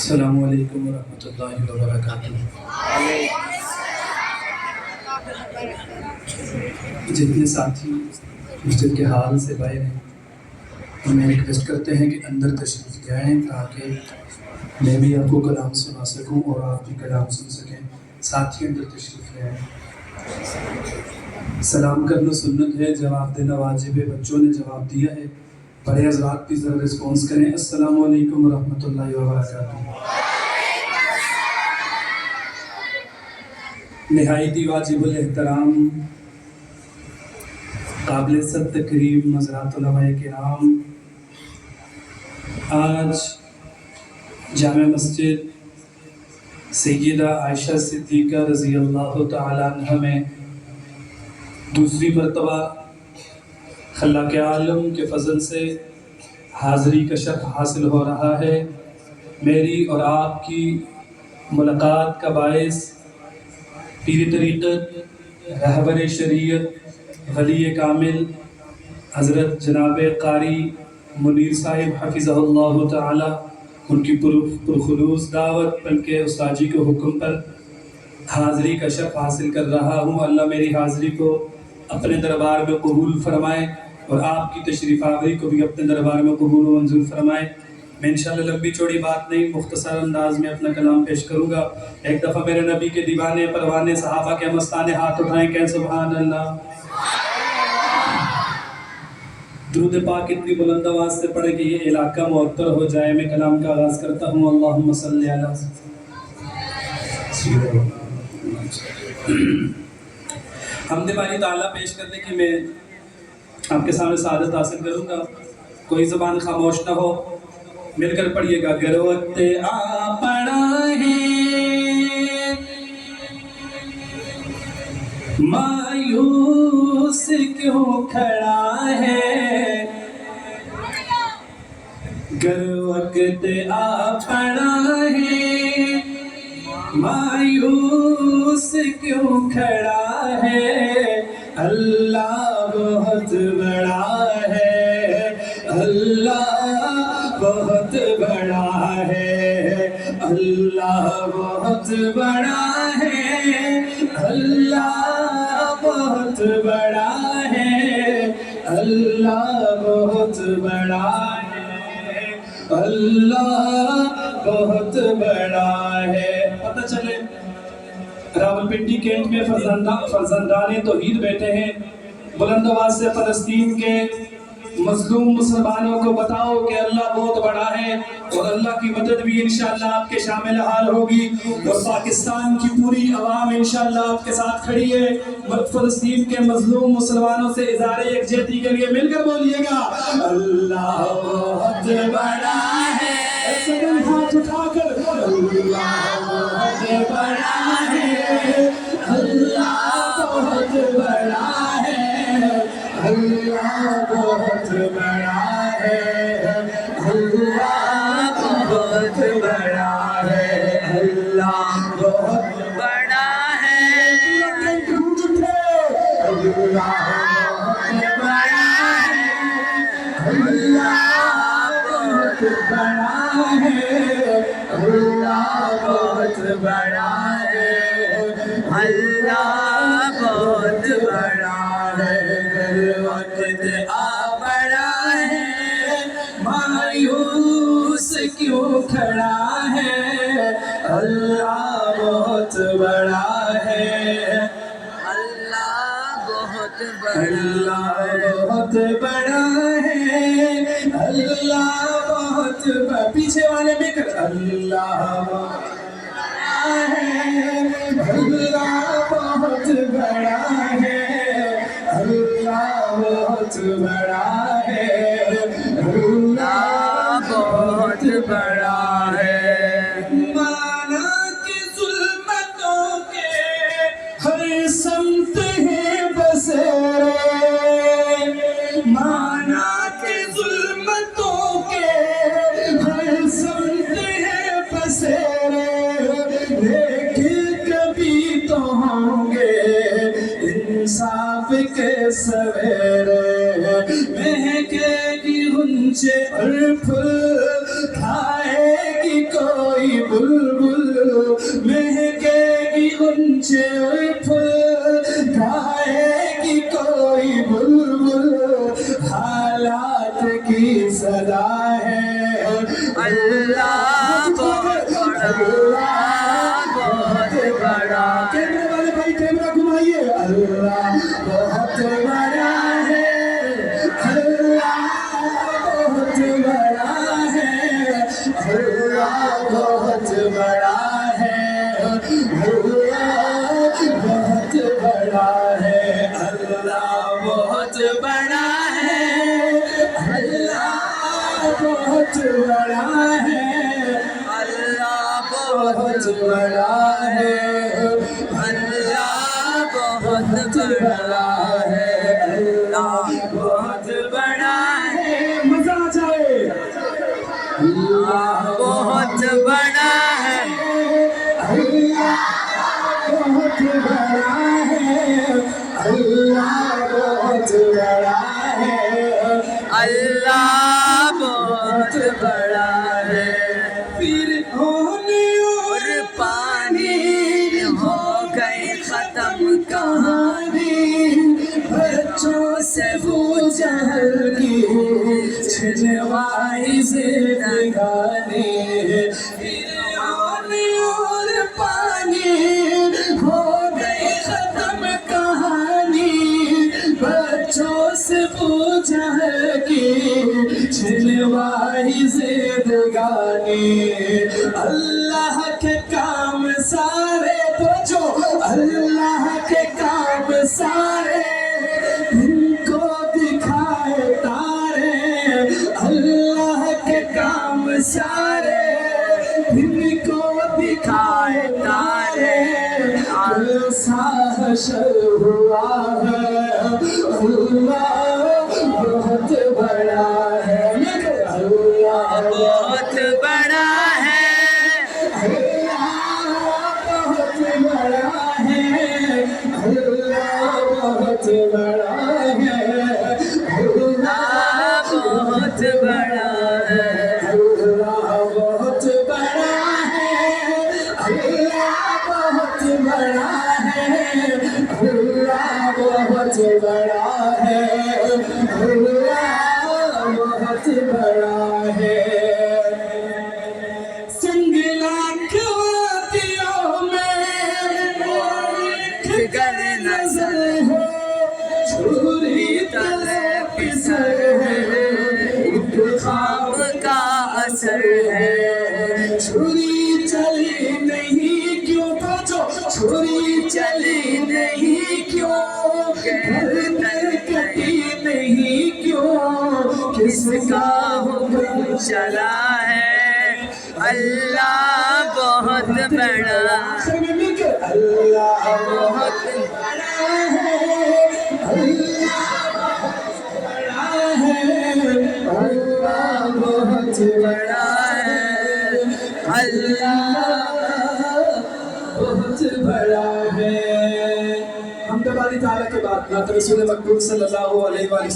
السلام علیکم ورحمۃ اللہ وبرکاتہ۔ جتنے ساتھی مسجد کے حال سے باہر ہیں انہیں ریکویسٹ کرتے ہیں کہ اندر تشریف لے آئیں تاکہ میں بھی آپ کو کلام سنا سکوں اور آپ بھی کلام سن سکیں۔ ساتھی اندر تشریف لے آئیں۔ سلام کرنا سنت ہے، جواب دینا واجب ہے۔ بچوں نے جواب دیا ہے، بڑے حضرات بھی ذرا رسپانس کریں۔ السلام علیکم ورحمۃ اللہ وبرکاتہ۔ نہایت واجب الاحترام قابل صد تکریم حضرات علماء کرام، آج جامع مسجد سیدہ عائشہ صدیقہ رضی اللہ تعالیٰ عنہ میں دوسری مرتبہ خلاق عالم کے فضل سے حاضری کا شرف حاصل ہو رہا ہے۔ میری اور آپ کی ملاقات کا باعث پیر طریقت، رہبر شریعت، ولی کامل حضرت جناب قاری منیر صاحب حفظہ اللہ تعالی، ان کی پرخلوص دعوت بلکہ استاذی کے حکم پر حاضری کا شرف حاصل کر رہا ہوں۔ اللہ میری حاضری کو اپنے دربار میں قبول فرمائے اور آپ کی تشریف آوری کو بھی اپنے دربار میں قبول و منظور فرمائے۔ میں انشاءاللہ لمبی چوڑی بات نہیں، مختصر انداز میں اپنا کلام پیش کروں گا۔ ایک دفعہ میرے نبی کے دیوانے پروانے صحابہ کے مستانے ہاتھ اٹھائیں، کہیں سبحان اللہ۔ درود پاک اتنی بلند آواز سے پڑھے کہ یہ علاقہ معطر ہو جائے۔ میں کلام کا آغاز کرتا ہوں۔ اللہم صلی علی حمد باری تعالیٰ پیش کرنے کی میں آپ کے سامنے سعادت حاصل کروں گا۔ کوئی زبان خاموش نہ ہو، مل کر پڑھیے گا۔ گر وقت آ پڑا ہے مایوس کیوں کھڑا ہے، گر وقت آ پڑا ہے مایوس کیوں کھڑا ہے، اللہ بہت بڑا ہے، اللہ بہت بڑا ہے، اللہ بہت بڑا ہے، اللہ بہت بڑا ہے، اللہ بہت بڑا ہے، اللہ بہت بڑا ہے۔ پتہ چلے راولپنڈی کینٹ میں فرزندان توحید بیٹھے ہیں، بلند آواز سے فلسطین کے مظلوم مسلمانوں کو بتاؤ کہ اللہ بہت بڑا ہے اور اللہ کی مدد بھی انشاءاللہ آپ کے شامل حال ہوگی، اور پاکستان کی پوری عوام انشاءاللہ آپ کے ساتھ کھڑی ہے۔ فلسطین کے مظلوم مسلمانوں سے اظہار یکجہتی کے لیے مل کر بولیے گا، اللہ بہت بڑا ہے۔ ایک سیکنڈ ہاتھ اٹھا کر، اللہ بہت بڑا ہے، اللہ بہت بڑا ہے، اللہ بہت بڑا ہے، اللہ بہت بڑا ہے، اللہ بہت بڑا ہے، اللہ بہت بڑا ہے، اللہ بہت بڑا ہے، اللہ بہت بڑا ہے، اللہ بہت بڑا ہے، وقت آ بڑا ہے مایوس کیوں کھڑا ہے، اللہ بہت بڑا ہے، اللہ بہت بڑا، اللہ بہت بڑا ہے، اللہ بہت بڑا، پیچھے والے میں کر، اللہ بہت بڑا ہے، اللہ بہت بڑا ہے، اللہ بہت بڑا ہے، اللہ بہت بڑا ہے۔ مانا کہ ظلمتوں کے ہر سمت ہے بسیرے، مانا کہ ظلمتوں کے ہر سمت ہے بسیرے، لیکن کبھی تو ہوں گے انصاف کے سویرے، مہکے گی غنچے اور پھول کھائے گی کوئی بلبل مہکے گی غنچے پھول کھائے گی کوئی بلبل حالات کی صدا ہے اللہ بہت بڑا کیمرے والے بھائی کیمرہ گھمائیے اللہ بہت بڑا ہے اللہ بہت بڑا ہے اللہ بہت بڑا ہے اللہ بہت بڑا ہے اللہ بہت بڑا ہے اللہ بہت بڑا ہے اللہ بہت بڑا ہے اللہ بہت بڑا ہے اللہ بہت بڑا ہے مزہ آ جائے اللہ بہت بڑا ہے اللہ بہت بڑا ہے اللہ بہت بڑا ہے اللہ بہت بڑا ہے پھر ہونے اور پانی ہو گئی ختم کہانی بچوں سے وہ جہل کی چھنوائی زندگانی پھر ہونے اور پانی ہو گئی ختم کہانی بچوں سے پوچھا ہے کہ چھنوائی زندگانی اللہ کے کام سارے تو جو اللہ کے کام سارے ان کو دکھائے تارے اللہ کے کام سارے ان کو دکھائے تارے ایسا حشر ہوا ہے اللہ بہت بڑا ہے اللہ بہت بڑا ہے اللہ بہت بڑا ہے اللہ بہت بڑا ہے اللہ بہت بڑا ہے اللہ بہت بڑا ہے اللہ بہت بڑا ہے اللہ بہت بڑا ہے اللہ بہت بڑا ہے سنگلاک وادیوں میں گر نظر ہے چھری تلے پسر ہے ایک خواب کا اثر ہے چھری چلی نہیں کیوں بچو چھری چلی نہیں کیوں گردن کٹی نہیں کیوں کس کا حکم چلا ہے اللہ بہت بڑا اللہ بہت بڑا ہے اللہ بہت بڑا ہے اللہ بہت بڑا ہے ہم باری تعالیٰ کے بعد نعت رسول مقبول صلی اللہ علیہ وسلم